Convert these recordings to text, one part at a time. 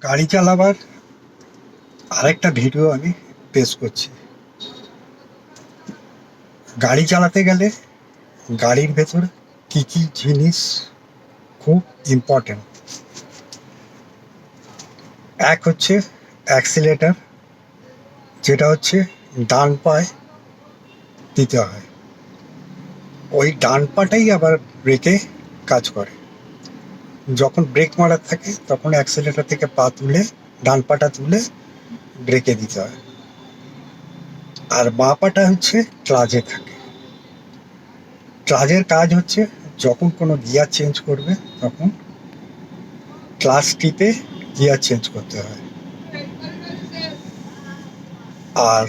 গাড়ি চালাবার আরেকটা ভিডিও আমি পেশ করছি। গাড়ি চালাতে গেলে গাড়ির ভেতর কি কি জিনিস খুব ইম্পর্টেন্ট। এক হচ্ছে অ্যাক্সিলেটর, যেটা হচ্ছে ডান পায়ে দিতে হয়। ওই ডান পাটাই আবার ব্রেকে কাজ করে। যখন ব্রেক মারার থাকে তখন অ্যাক্সিলেটর থেকে পা তুলে, ডান পাটা তুলে ব্রেকে দিতে হয়। আর বাঁ পাটা হচ্ছে ক্লাচে থাকে। ক্লাচের কাজ হচ্ছে যখন কোনো গিয়ার চেঞ্জ করবে তখন ক্লাচ টিপে গিয়ার চেঞ্জ করতে হয়। আর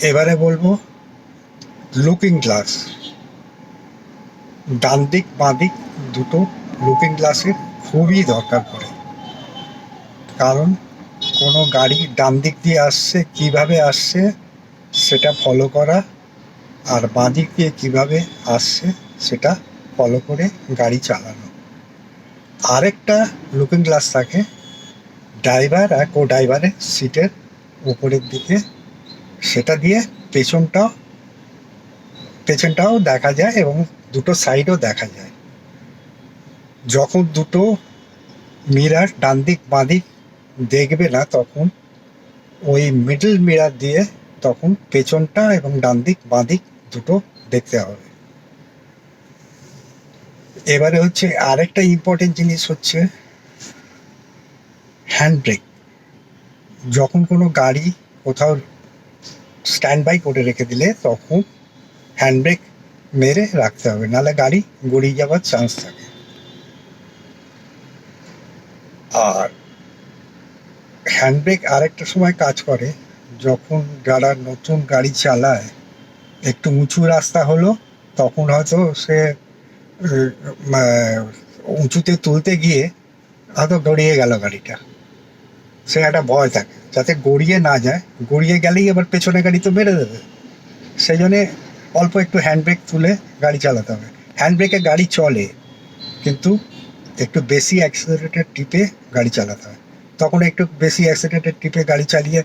এবারে বলবো লুকিং গ্লাস। ডান দিক বাঁ দিক দুটো লুকিং গ্লাসের খুবই দরকার পড়ে, কারণ কোনো গাড়ি ডান দিক দিয়ে আসছে কিভাবে আসছে সেটা ফলো করা, আর বাঁ দিক দিয়ে কীভাবে আসছে সেটা ফলো করে গাড়ি চালানো। আরেকটা লুকিং গ্লাস থাকে ড্রাইভার আর কো ড্রাইভারের সিটের উপরের দিকে, সেটা দিয়ে পেছনটাও দেখা যায় এবং দুটো সাইডও দেখা যায়। যখন দুটো মিরার ডান দিক বাঁ দিক দেখবে না তখন ওই মিডল মিরার দিয়ে তখন পেছনটা এবং ডান দিক বাঁ দিক দুটো দেখতে হবে। এবারে হচ্ছে আরেকটা ইম্পর্টেন্ট জিনিস হচ্ছে হ্যান্ড ব্রেক। যখন কোনো গাড়ি কোথাও স্ট্যান্ড বাই করে রেখে দিলে তখন হ্যান্ড ব্রেক মেরে রাখতে হবে, নাহলে গাড়ি গড়িয়ে যাওয়ার চান্স থাকে। আর হ্যান্ড ব্রেক আরেকটা সময় কাজ করে যখন যারা নতুন গাড়ি চালায়, একটু উঁচু রাস্তা হলো তখন হয়তো সে উঁচুতে তুলতে গিয়ে হয়তো গড়িয়ে গেল গাড়িটা, সে একটা ভয় থাকে যাতে গড়িয়ে না যায়। গড়িয়ে গেলেই আবার পেছনে গাড়ি তো মেরে দেবে, সেই জন্যে অল্প একটু হ্যান্ড ব্রেক তুলে গাড়ি চালাতে হবে। হ্যান্ড ব্রেকে গাড়ি চলে, কিন্তু একটু বেশি অ্যাক্সিলারেটর টিপে গাড়ি চালাতে হয়। তখন একটু বেশি অ্যাক্সিলারেটর টিপে গাড়ি চালিয়ে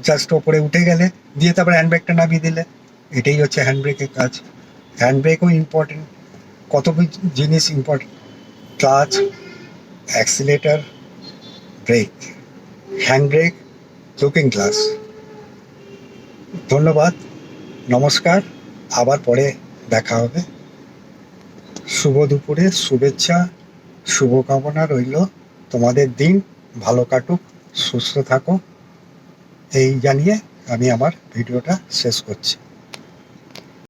জাস্ট ওপরে উঠে গেলে দিয়ে তারপরে হ্যান্ড ব্রেকটা নামিয়ে দিলে, এটাই হচ্ছে হ্যান্ড ব্রেকের কাজ। হ্যান্ড ব্রেকও ইম্পর্টেন্ট, কত জিনিস important: clutch, accelerator, brake, hand brake, looking glass. ধন্যবাদ, নমস্কার, আবার পরে দেখা হবে। শুভ দুপুরের শুভেচ্ছা, শুভকামনা রইল। তোমাদের দিন ভালো কাটুক, সুস্থ থাকো, এই জানিয়ে আমি আমার ভিডিওটা শেষ করছি।